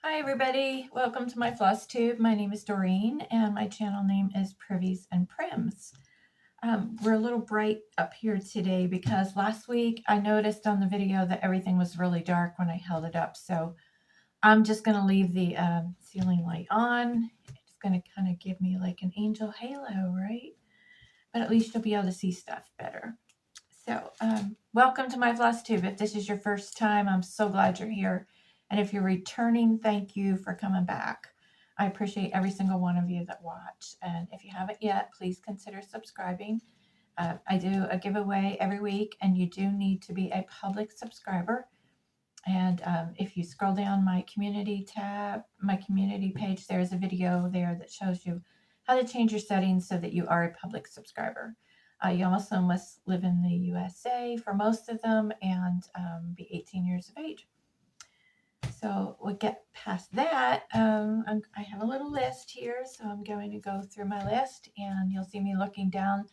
Hi everybody, welcome to my Flosstube. My name is Doreen and my channel name is Privies and Prims. We're a little bright up here today because last week I noticed on the video that everything was really dark when I held it up. So I'm just going to leave the ceiling light on. It's going to kind of give me like an angel halo, right? But at least you'll be able to see stuff better. So welcome to my Flosstube. If this is your first time, I'm so glad you're here. And if you're returning, thank you for coming back. I appreciate every single one of you that watch. And if you haven't yet, please consider subscribing. I do a giveaway every week, and you do need to be a public subscriber. And if you scroll down my community tab, my community page, there's a video there that shows you how to change your settings so that you are a public subscriber. You also must live in the USA for most of them and be 18 years of age. So we'll get past that. I have a little list here, so I'm going to go through my list and you'll see me looking down.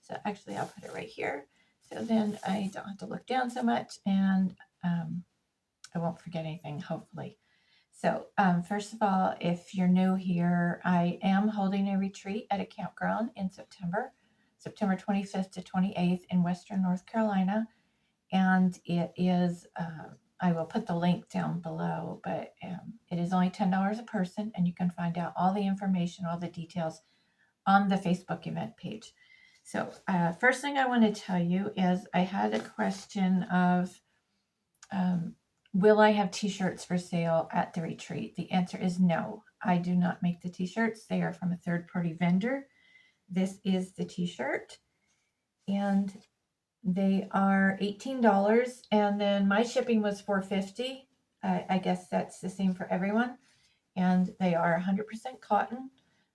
So actually I'll put it right here. So then I don't have to look down so much and I won't forget anything, hopefully. So first of all, if you're new here, I am holding a retreat at a campground in September 25th to 28th in Western North Carolina. And it is, I will put the link down below, but it is only $10 a person, and you can find out all the information, all the details on the Facebook event page. So first thing I want to tell you is I had a question of, will I have t-shirts for sale at the retreat? The answer is no. I do not make the t-shirts. They are from a third-party vendor. This is the t-shirt, and they are $18, and then my shipping was $4.50. I guess that's the same for everyone, and they are 100% cotton.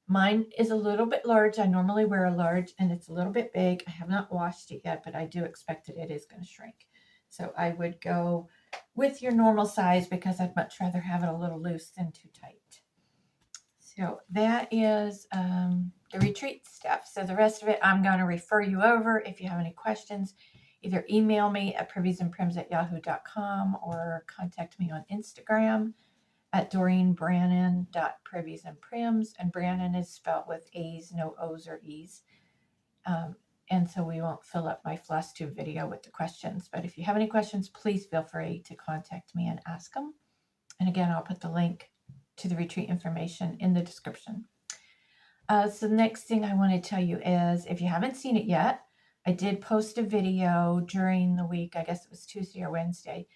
Mine is a little bit large. I normally wear a large, and it's a little bit big. I have not washed it yet, but I do expect that it is going to shrink. So I would go with your normal size because I'd much rather have it a little loose than too tight. So that is the retreat stuff. So the rest of it, I'm going to refer you over. If you have any questions, either email me at priviesandprims@yahoo.com or contact me on Instagram at doreenbrannan.priviesandprims. And Brannan is spelled with A's, no O's or E's. And so we won't fill up my Flosstube video with the questions. But if you have any questions, please feel free to contact me and ask them. And again, I'll put the link to the retreat information in the description. So the next thing I want to tell you is, if you haven't seen it yet, I did post a video during the week, I guess it was Tuesday or Wednesday,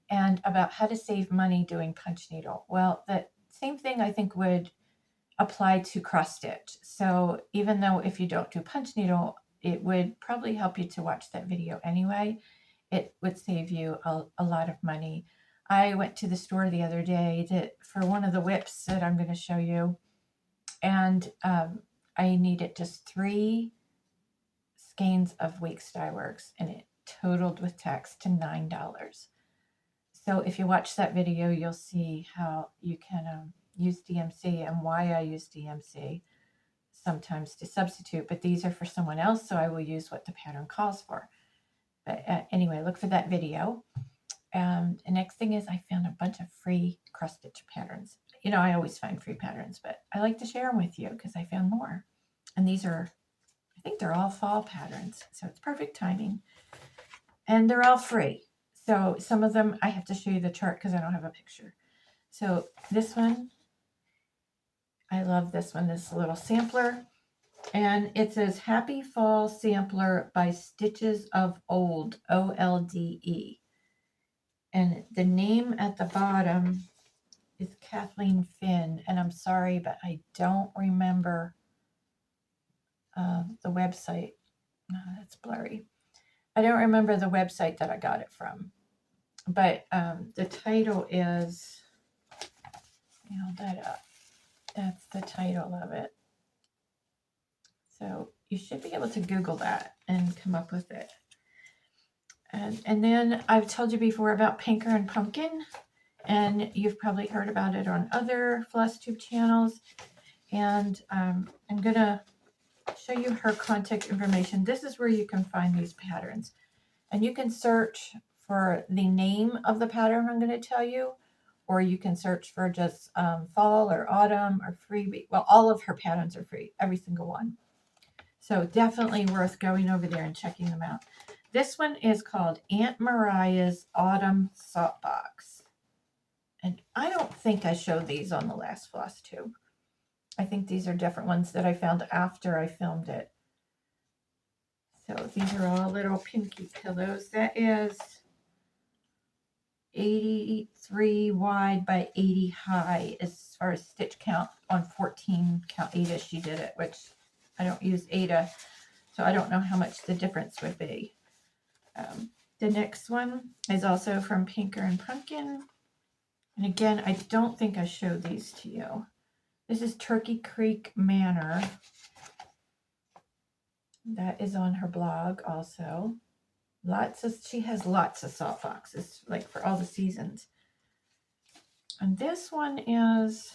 and about how to save money doing punch needle. Well, the same thing I think would apply to cross stitch. So even though if you don't do punch needle, it would probably help you to watch that video anyway. It would save you a lot of money. I went to the store the other day for one of the WIPS that I'm going to show you, and I needed just 3 skeins of Weeks Dye Works, and it totaled with tax to $9. So if you watch that video, you'll see how you can use DMC and why I use DMC sometimes to substitute, but these are for someone else, so I will use what the pattern calls for. But anyway, look for that video. And the next thing is I found a bunch of free cross stitch patterns. You know, I always find free patterns, but I like to share them with you because I found more. And these are, I think they're all fall patterns, so it's perfect timing. And they're all free. So some of them, I have to show you the chart because I don't have a picture. So this one, I love this one, this little sampler. And it says Happy Fall Sampler by Stitches of Old, OLDE. And the name at the bottom is Kathleen Finn. And I'm sorry, but I don't remember the website. Oh, that's blurry. I don't remember the website that I got it from. But the title is, hold that up. That's the title of it. So you should be able to Google that and come up with it. And then I've told you before about Pinker and Pumpkin, and you've probably heard about it on other Flosstube channels. And I'm going to show you her contact information. This is where you can find these patterns. And you can search for the name of the pattern I'm going to tell you, or you can search for just fall or autumn or freebie. Well, all of her patterns are free, every single one. So definitely worth going over there and checking them out. This one is called Aunt Mariah's Autumn Salt Box. And I don't think I showed these on the last Flosstube. I think these are different ones that I found after I filmed it. So these are all little pinky pillows. That is 83 wide by 80 high as far as stitch count on 14 count Ada. She did it, which I don't use Ada, so I don't know how much the difference would be. The next one is also from Pinker and Pumpkin. And again, I don't think I showed these to you. This is Turkey Creek Manor. That is on her blog also. She has lots of salt boxes, like for all the seasons. And this one is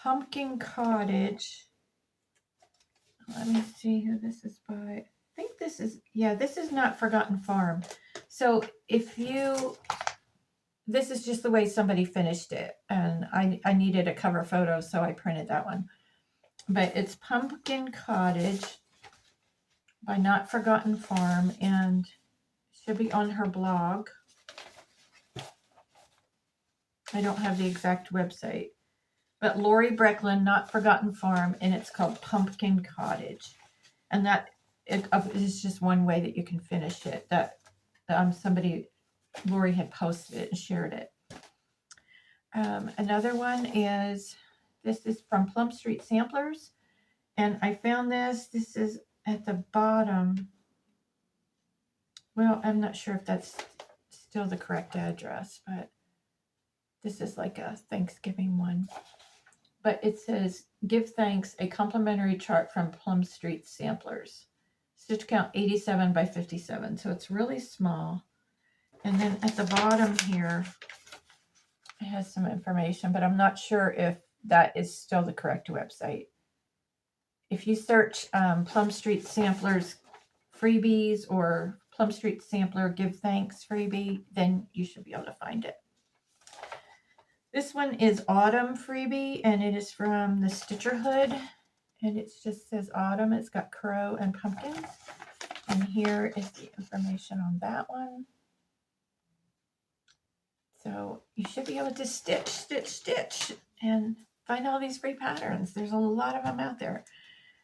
Pumpkin Cottage. Let me see who this is by. I think this is, yeah, this is not Forgotten Farm. So this is just the way somebody finished it. And I needed a cover photo, so I printed that one. But it's Pumpkin Cottage by Not Forgotten Farm, and should be on her blog. I don't have the exact website. But Lori Brecklin, Not Forgotten Farm, and it's called Pumpkin Cottage. And that is just one way that you can finish it. That Lori had posted it and shared it. Another one is, this is from Plum Street Samplers. And I found this. This is at the bottom. Well, I'm not sure if that's still the correct address, but this is like a Thanksgiving one. But it says, give thanks, a complimentary chart from Plum Street Samplers. Stitch count 87 by 57. So it's really small. And then at the bottom here, it has some information, but I'm not sure if that is still the correct website. If you search Plum Street Samplers freebies or Plum Street Sampler give thanks freebie, then you should be able to find it. This one is Autumn freebie, and it is from the Stitcherhood, and it just says Autumn. It's got crow and pumpkins, and here is the information on that one. So you should be able to stitch, and find all these free patterns. There's a lot of them out there.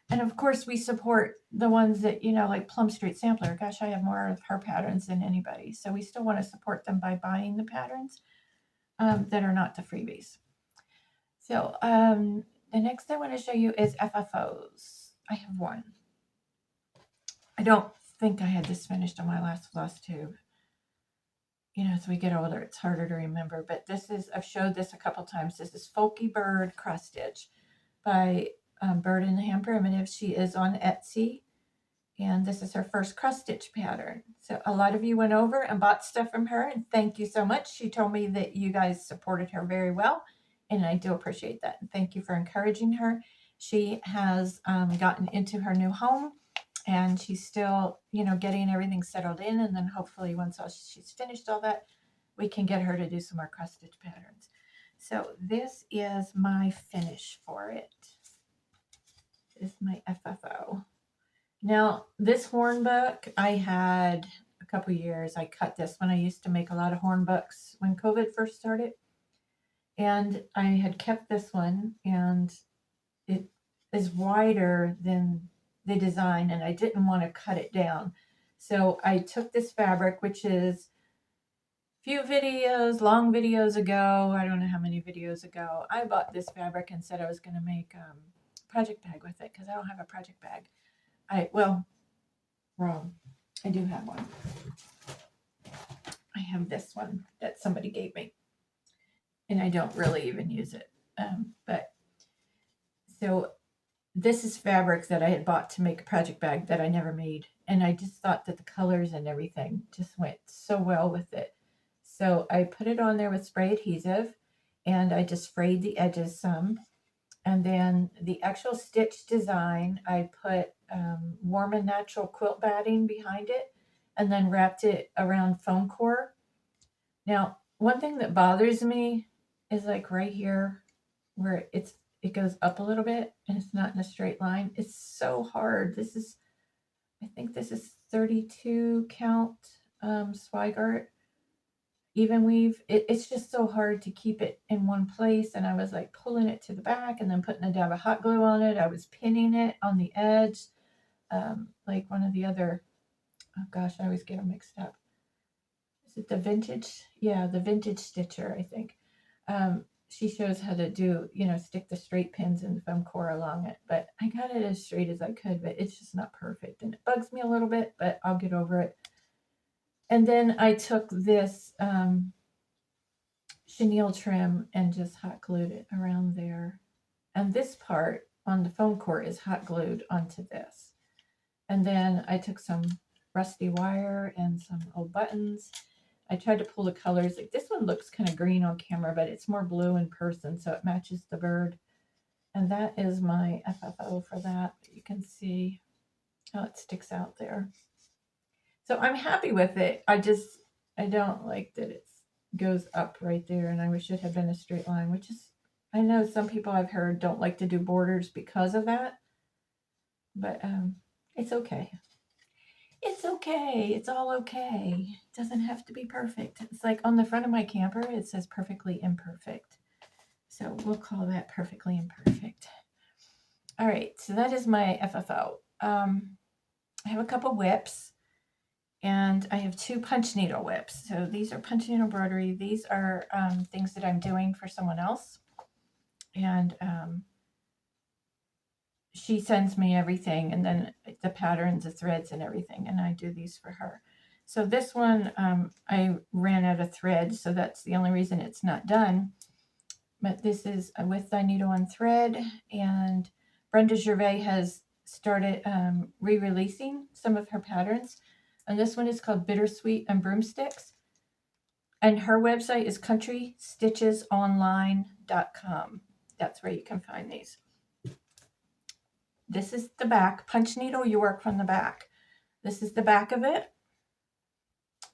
And of course, we support the ones that, like Plum Street Sampler. Gosh, I have more of her patterns than anybody. So we still want to support them by buying the patterns that are not the freebies. So the next I want to show you is FFOs. I have one. I don't think I had this finished on my last Flosstube. As we get older, it's harder to remember. But I've showed this a couple times. This is Folky Bird Cross Stitch by Bird in the Hand Primitive. She is on Etsy, and this is her first cross stitch pattern. So a lot of you went over and bought stuff from her, and thank you so much. She told me that you guys supported her very well, and I do appreciate that. And thank you for encouraging her. She has gotten into her new home, and she's still, getting everything settled in, and then hopefully once she's finished all that, we can get her to do some more cross stitch patterns. So this is my finish for it. Is my FFO. Now, this horn book I had a couple years. I cut this when I used to make a lot of horn books when COVID first started. And I had kept this one, and it is wider than the design, and I didn't want to cut it down. So I took this fabric, which is long videos ago, I don't know how many videos ago, I bought this fabric and said I was going to make project bag with it, because I don't have a project bag. Wrong. I do have one. I have this one that somebody gave me, and I don't really even use it. So this is fabric that I had bought to make a project bag that I never made, and I just thought that the colors and everything just went so well with it. So I put it on there with spray adhesive, and I just frayed the edges some. And then the actual stitch design, I put warm and natural quilt batting behind it, and then wrapped it around foam core. Now, one thing that bothers me is like right here where it goes up a little bit and it's not in a straight line. It's so hard. I think this is 32 count Swigart even weave. It's just so hard to keep it in one place. And I was like pulling it to the back and then putting a dab of hot glue on it. I was pinning it on the edge, like one of the other, oh gosh, I always get them mixed up. Is it the vintage? Yeah, the vintage stitcher, I think. She shows how to do, stick the straight pins in the foam core along it. But I got it as straight as I could, but it's just not perfect. And it bugs me a little bit, but I'll get over it. And then I took this chenille trim and just hot glued it around there. And this part on the foam core is hot glued onto this. And then I took some rusty wire and some old buttons. I tried to pull the colors. Like this one looks kind of green on camera, but it's more blue in person, so it matches the bird. And that is my FFO for that. You can see how it sticks out there. So I'm happy with it. I don't like that it goes up right there, and I wish it had been a straight line, which is, I know some people I've heard don't like to do borders because of that, but it's okay. It's okay. It's all okay. It doesn't have to be perfect. It's like on the front of my camper, it says perfectly imperfect. So we'll call that perfectly imperfect. All right. So that is my FFO. I have a couple WIPS and I have 2 punch needle WIPS. So these are punch needle embroidery. These are things that I'm doing for someone else. And she sends me everything, and then the patterns, the threads and everything, and I do these for her. So this one, I ran out of thread, so that's the only reason it's not done. But this is with Thy Needle and Thread, and Brenda Gervais has started re-releasing some of her patterns, and this one is called Bittersweet and Broomsticks, and her website is countrystitchesonline.com. That's where you can find these. This is the back. Punch needle, you work from the back. This is the back of it.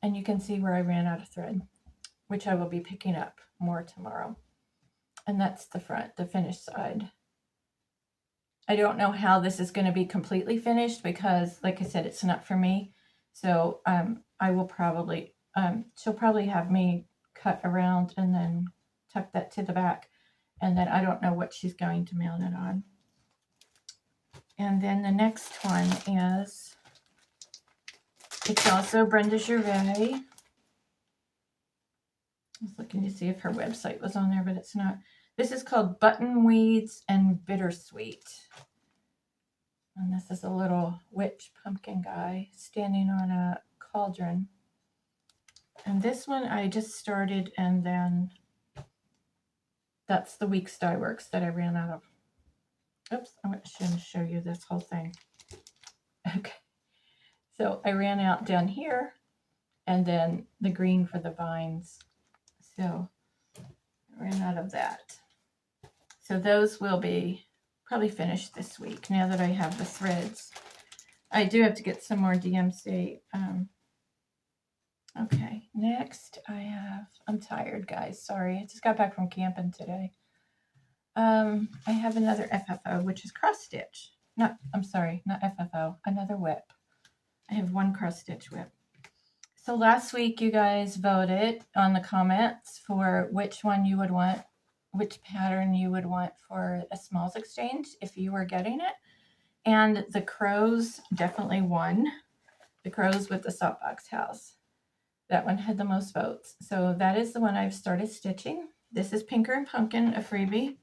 And you can see where I ran out of thread, which I will be picking up more tomorrow. And that's the front, the finished side. I don't know how this is going to be completely finished because, like I said, it's not for me. So I will probably, she'll probably have me cut around and then tuck that to the back. And then I don't know what she's going to mail it on. And then the next one is, it's also Brenda Gervais. I was looking to see if her website was on there, but it's not. This is called Button Weeds and Bittersweet. And this is a little witch pumpkin guy standing on a cauldron. And this one I just started, and then that's the Weeks Dye Works that I ran out of. Oops, I'm going to show you this whole thing. Okay. So I ran out down here, and then the green for the vines. So I ran out of that. So those will be probably finished this week now that I have the threads. I do have to get some more DMC. Okay, next I'm tired, guys. Sorry, I just got back from camping today. I have another FFO, which is cross stitch. I'm sorry, not FFO, another WIP. I have one cross stitch WIP. So last week you guys voted on the comments for which one you would want, which pattern you would want for a smalls exchange if you were getting it. And the crows definitely won. The crows with the soapbox house. That one had the most votes. So that is the one I've started stitching. This is Pinker and Pumpkin, a freebie.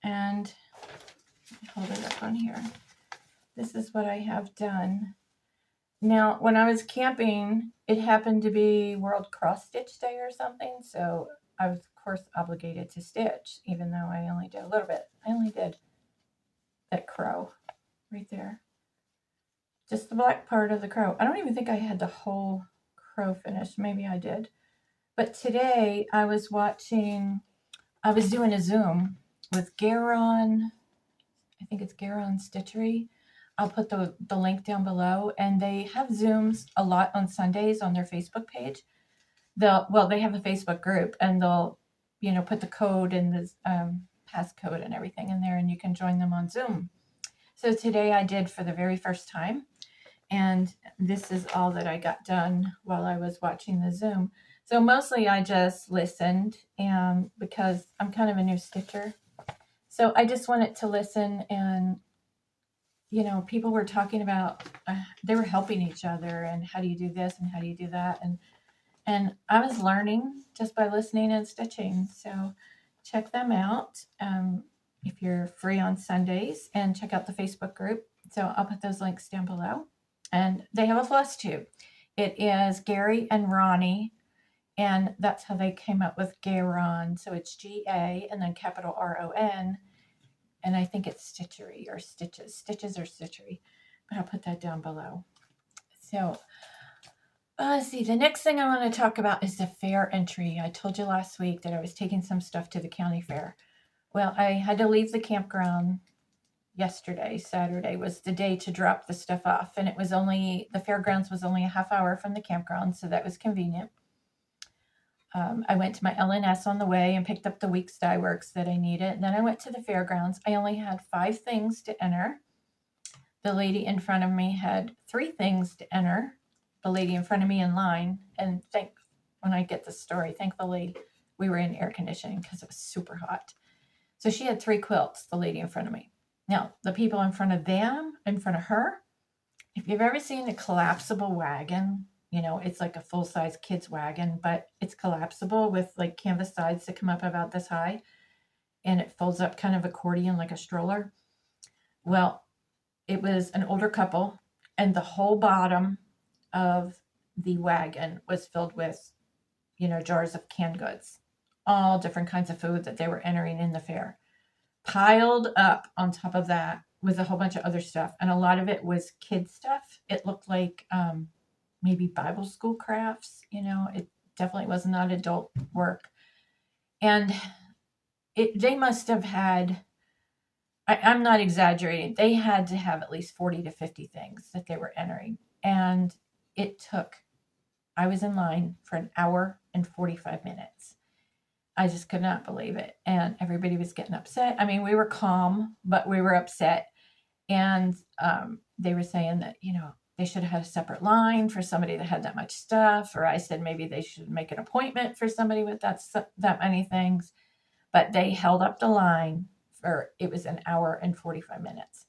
And hold it up on here. This is what I have done. Now, when I was camping, it happened to be World Cross Stitch Day or something. So I was, of course, obligated to stitch, even though I only did a little bit. I only did that crow right there. Just the black part of the crow. I don't even think I had the whole crow finished. Maybe I did. But today I was doing a Zoom with Garon. I think it's Garon Stitchery. I'll put the link down below. And they have Zooms a lot on Sundays on their Facebook page. they have a Facebook group, and they'll, put the code and the passcode and everything in there, and you can join them on Zoom. So today I did for the very first time, and this is all that I got done while I was watching the Zoom. So mostly I just listened, and because I'm kind of a new stitcher, so I just wanted to listen. And people were talking about they were helping each other, and how do you do this and how do you do that, and I was learning just by listening and stitching. So check them out if you're free on Sundays, and check out the Facebook group. So I'll put those links down below. And they have a Flosstube. It is Gary and Ronnie, and that's how they came up with Garon. So it's G-A and then capital R-O-N, and I think it's Stitchery or Stitches or Stitchery, but I'll put that down below. So let's see, the next thing I want to talk about is the fair entry. I told you last week that I was taking some stuff to the county fair. Well, I had to leave the campground yesterday. Saturday was the day to drop the stuff off, and the fairgrounds was only a half hour from the campground, so that was convenient. I went to my LNS on the way and picked up the WIPS dye works that I needed, and then I went to the fairgrounds. I only had 5 things to enter. The lady in front of me had 3 things to enter. The lady in front of me in line, and when I get the story, thankfully we were in air conditioning because it was super hot. So she had 3 quilts, the lady in front of me. Now, the people in front of her, if you've ever seen a collapsible wagon, it's like a full-size kid's wagon, but it's collapsible with like canvas sides that come up about this high, and it folds up kind of accordion like a stroller. Well, it was an older couple, and the whole bottom of the wagon was filled with, jars of canned goods, all different kinds of food that they were entering in the fair, piled up on top of that with a whole bunch of other stuff. And a lot of it was kid stuff. It looked like maybe Bible school crafts. It definitely was not adult work. And they must have had, I'm not exaggerating, they had to have at least 40 to 50 things that they were entering. And I was in line for an hour and 45 minutes. I just could not believe it. And everybody was getting upset. I mean, we were calm, but we were upset. And they were saying that, they should have had a separate line for somebody that had that much stuff. Or I said maybe they should make an appointment for somebody with that many things. But they held up the line it was an hour and 45 minutes.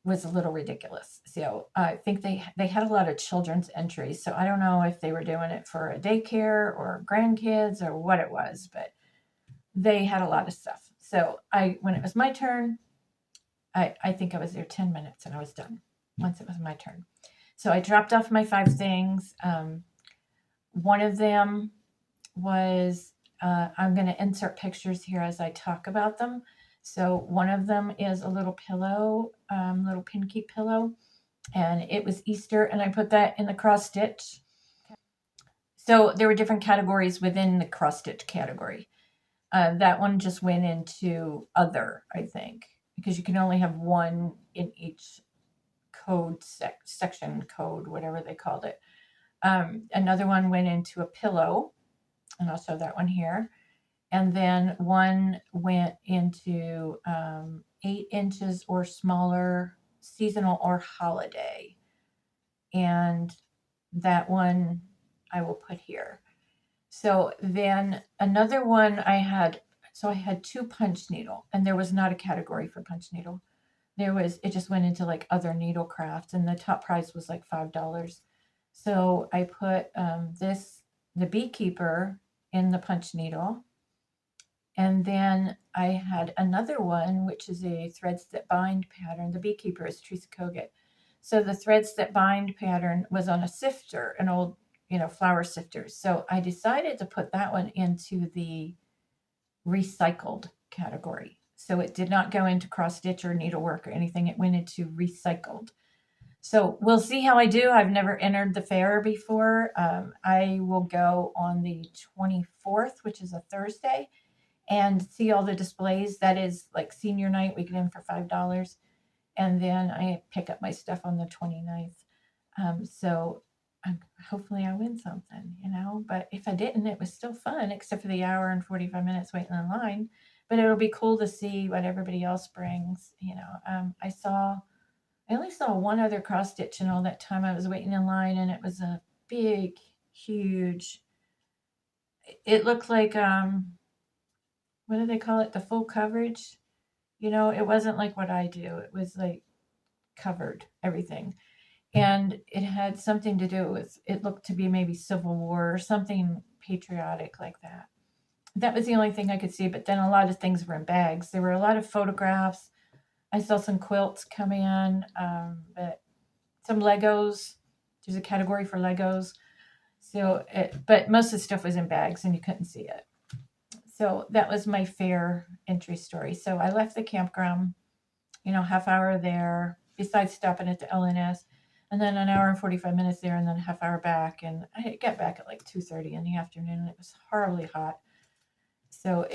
Was a little ridiculous. So I think they had a lot of children's entries. So I don't know if they were doing it for a daycare or grandkids or what it was, but they had a lot of stuff. So when it was my turn, I think I was there 10 minutes and I was done once it was my turn. So I dropped off my 5 things. One of them was, I'm going to insert pictures here as I talk about them. So one of them is a little pillow, little pinky pillow, and it was Easter, and I put that in the cross stitch. So there were different categories within the cross stitch category. That one just went into other, I think, because you can only have one in each code section code, whatever they called it. Another one went into a pillow, and I'll show that one here. And then one went into 8 inches or smaller, seasonal or holiday. And that one I will put here. So then another one I had 2 punch needle, and there was not a category for punch needle. It just went into like other needle crafts, and the top price was like $5. So I put the beekeeper in the punch needle. And then I had another one, which is a threads that bind pattern. The beekeeper is Teresa Kogut. So the threads that bind pattern was on a sifter, an old, flower sifter. So I decided to put that one into the recycled category. So it did not go into cross stitch or needlework or anything. It went into recycled. So we'll see how I do. I've never entered the fair before. I will go on the 24th, which is a Thursday, and see all the displays. That is like senior night. We get in for $5. And then I pick up my stuff on the 29th. So hopefully I win something, you know. But if I didn't, it was still fun, except for the hour and 45 minutes waiting in line. But it'll be cool to see what everybody else brings, you know. I only saw one other cross stitch in all that time I was waiting in line, and it was a big, huge. It looked like what do they call it? The full coverage. You know, it wasn't like what I do. It was like covered everything. And it had something to do with, it looked to be maybe Civil War or something patriotic like that. That was the only thing I could see, but then a lot of things were in bags. There were a lot of photographs. I saw some quilts come in, but some Legos. There's a category for Legos. But most of the stuff was in bags and you couldn't see it. So that was my fair entry story. So I left the campground, you know, half hour there, besides stopping at the LNS, and then an hour and 45 minutes there, and then a half hour back. And I got back at like 2:30 in the afternoon, and it was horribly hot. So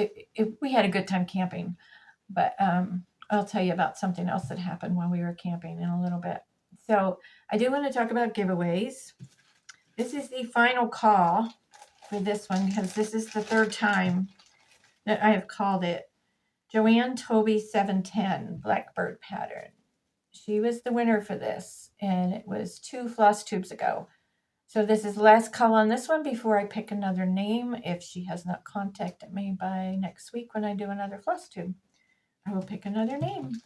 we had a good time camping. But I'll tell you about something else that happened while we were camping in a little bit. So I do want to talk about giveaways. This is the final call for this one because this is the third time that I have called it. Joanne Toby 710 Blackbird pattern. She was the winner for this, and it was 2 Flosstubes ago. So this is the last call on this one before I pick another name. If she has not contacted me by next week when I do another Flosstube, I will pick another name.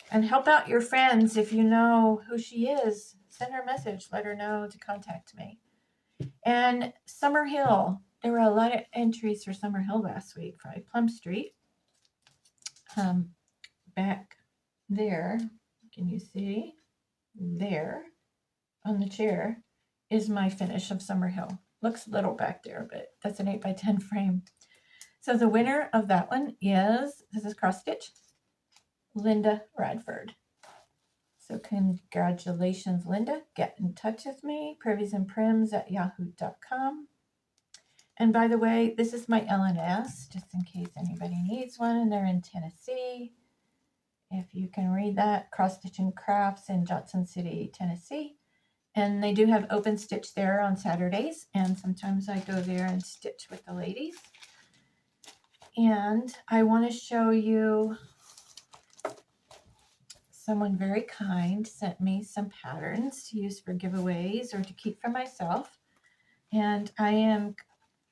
And help out your friends if you know who she is. Send her a message. Let her know to contact me. And Summer Hill. There were a lot of entries for Summer Hill last week for Plum Street. Back there, can you see? There on the chair is my finish of Summer Hill. Looks little back there, but that's an 8x10 frame. So the winner of that one is, this is cross stitch, Linda Radford. So congratulations, Linda. Get in touch with me, priviesandprims@yahoo.com. And by the way, this is my LNS, just in case anybody needs one, and they're in Tennessee. If you can read that, Cross Stitch and Crafts in Johnson City, Tennessee. And they do have open stitch there on Saturdays, and sometimes I go there and stitch with the ladies. And I want to show you, someone very kind sent me some patterns to use for giveaways or to keep for myself. And I am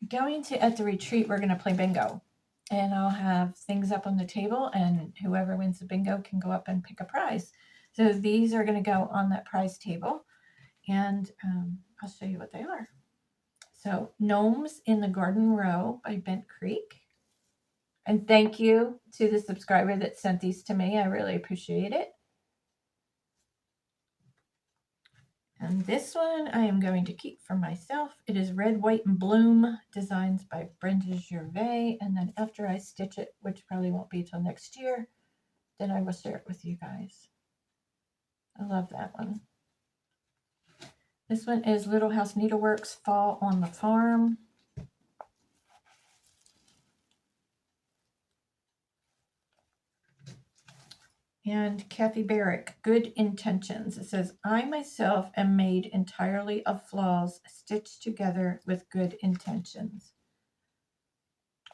going to, at the retreat, we're going to play bingo. And I'll have things up on the table, and whoever wins the bingo can go up and pick a prize. So these are going to go on that prize table, and I'll show you what they are. So Gnomes in the Garden Row by Bent Creek. And thank you to the subscriber that sent these to me. I really appreciate it. And this one I am going to keep for myself. It is Red, White, and Bloom, designs by Brenda Gervais. And then after I stitch it, which probably won't be till next year, then I will share it with you guys. I love that one. This one is Little House Needleworks, Fall on the Farm. And Kathy Barrick, Good Intentions. It says, I myself am made entirely of flaws stitched together with good intentions.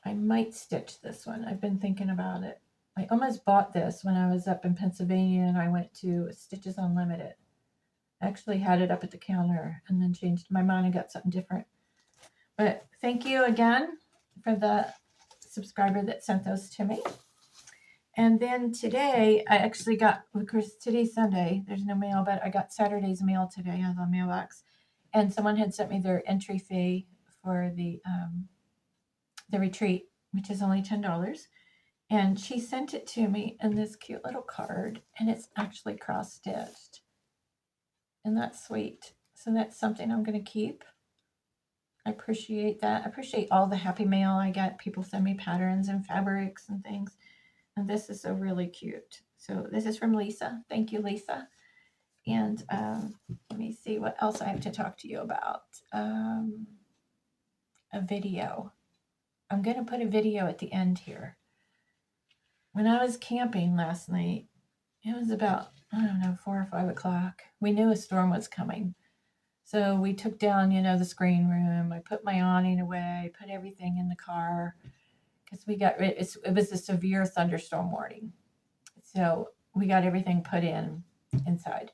I might stitch this one. I've been thinking about it. I almost bought this when I was up in Pennsylvania and I went to Stitches Unlimited. I actually had it up at the counter and then changed my mind and got something different. But thank you again for the subscriber that sent those to me. And then today, I actually got, of course, today's Sunday. There's no mail, but I got Saturday's mail today on the mailbox. And someone had sent me their entry fee for the retreat, which is only $10. And she sent it to me in this cute little card, and it's actually cross-stitched. And that's sweet. So that's something I'm going to keep. I appreciate that. I appreciate all the happy mail I get. People send me patterns and fabrics and things. And this is so really cute. So this is from Lisa. Thank you, Lisa. And let me see what else I have to talk to you about. A video. I'm going to put a video at the end here. When I was camping last night, it was about, I don't know, 4 or 5 o'clock. We knew a storm was coming. So we took down, the screen room. I put my awning away, put everything in the car because it was a severe thunderstorm warning. So we got everything put inside.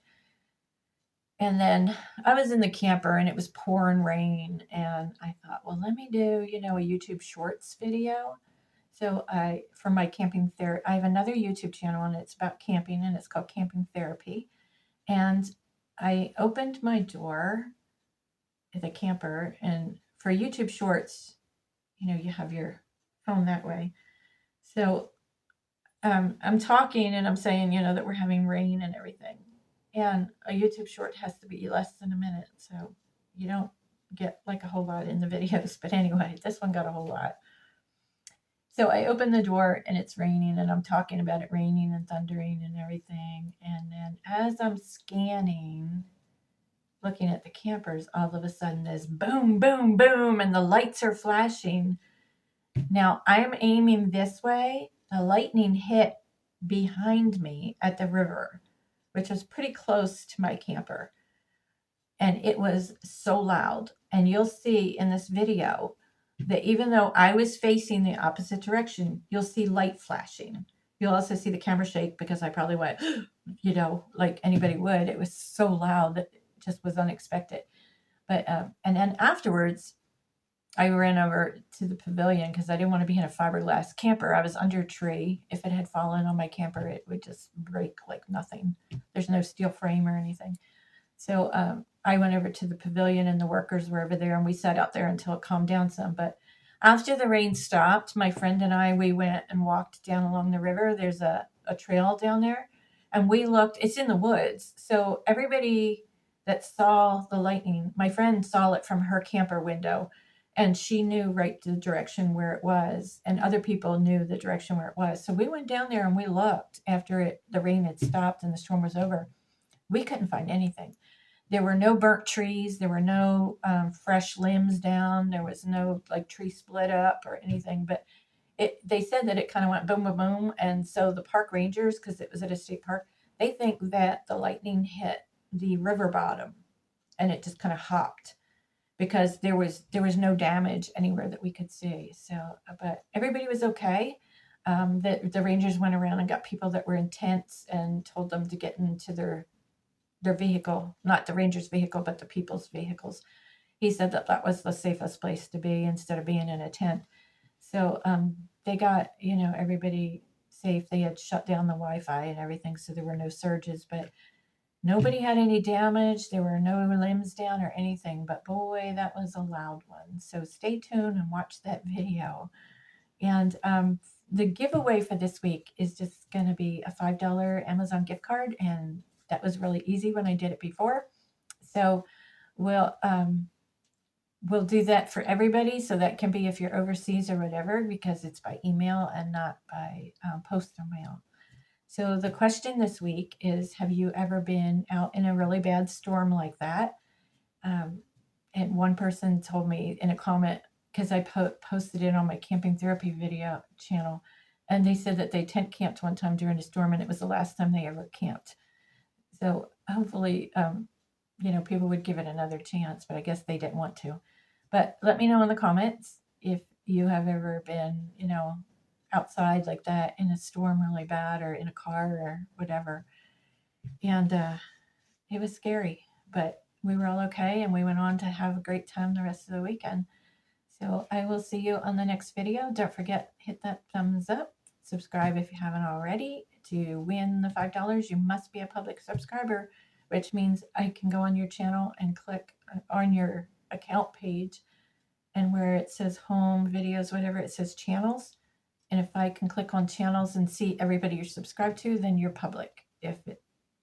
And then I was in the camper and it was pouring rain. And I thought, well, let me do, a YouTube Shorts video. So for my camping therapy, I have another YouTube channel and it's about camping and it's called Camping Therapy. And I opened my door at the camper, and for YouTube Shorts, you have your phone that way. So I'm talking and I'm saying, that we're having rain and everything. And a YouTube short has to be less than a minute. So you don't get like a whole lot in the videos. But anyway, this one got a whole lot. So I open the door and it's raining and I'm talking about it raining and thundering and everything. And then as I'm scanning, looking at the campers, all of a sudden there's boom, boom, boom, and the lights are flashing. Now I'm aiming this way. The lightning hit behind me at the river, which was pretty close to my camper. And it was so loud. And you'll see in this video that even though I was facing the opposite direction, you'll see light flashing. You'll also see the camera shake because I probably went, like anybody would. It was so loud that it just was unexpected. But and then afterwards, I ran over to the pavilion because I didn't want to be in a fiberglass camper. I was under a tree. If it had fallen on my camper, it would just break like nothing. There's no steel frame or anything. So I went over to the pavilion and the workers were over there and we sat out there until it calmed down some. But after the rain stopped, my friend and I, we went and walked down along the river. There's a trail down there and we looked, it's in the woods. So everybody that saw the lightning, my friend saw it from her camper window and she knew right the direction where it was. And other people knew the direction where it was. So we went down there and we looked after the rain had stopped and the storm was over. We couldn't find anything. There were no burnt trees. There were no fresh limbs down. There was no like tree split up or anything. But they said that it kind of went boom, boom, boom. And so the park rangers, because it was at a state park, they think that the lightning hit the river bottom and it just kind of hopped because there was no damage anywhere that we could see. So, but everybody was okay. The rangers went around and got people that were in tents and told them to get into their vehicle, not the ranger's vehicle, but the people's vehicles. He said that was the safest place to be instead of being in a tent. So they got, everybody safe. They had shut down the Wi-Fi and everything, so there were no surges, but nobody had any damage. There were no limbs down or anything, but boy, that was a loud one. So stay tuned and watch that video. And the giveaway for this week is just going to be a $5 Amazon gift card, and that was really easy when I did it before. So we'll do that for everybody. So that can be if you're overseas or whatever, because it's by email and not by postal mail. So the question this week is, have you ever been out in a really bad storm like that? And one person told me in a comment, because I posted it on my camping therapy video channel, and they said that they tent camped one time during a storm and it was the last time they ever camped. So hopefully, people would give it another chance, but I guess they didn't want to. But let me know in the comments if you have ever been, outside like that in a storm really bad or in a car or whatever. And it was scary, but we were all okay and we went on to have a great time the rest of the weekend. So I will see you on the next video. Don't forget, hit that thumbs up, subscribe if you haven't already. To win the $5, you must be a public subscriber, which means I can go on your channel and click on your account page, and where it says home, videos, whatever, it says channels. And if I can click on channels and see everybody you're subscribed to, then you're public. If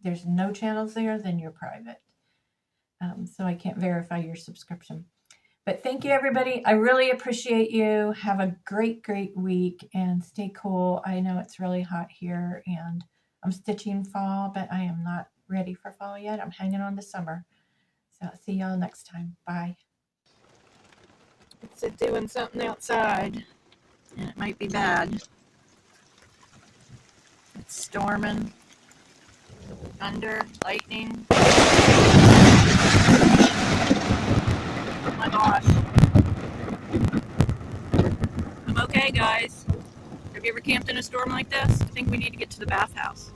there's no channels there, then you're private. So I can't verify your subscription. But thank you, everybody. I really appreciate you. Have a great, great week and stay cool. I know it's really hot here and I'm stitching fall, but I am not ready for fall yet. I'm hanging on to summer. So I'll see y'all next time. Bye. It's doing something outside and it might be bad. It's storming, thunder, lightning. my gosh. I'm okay, guys. Have you ever camped in a storm like this? I think we need to get to the bathhouse.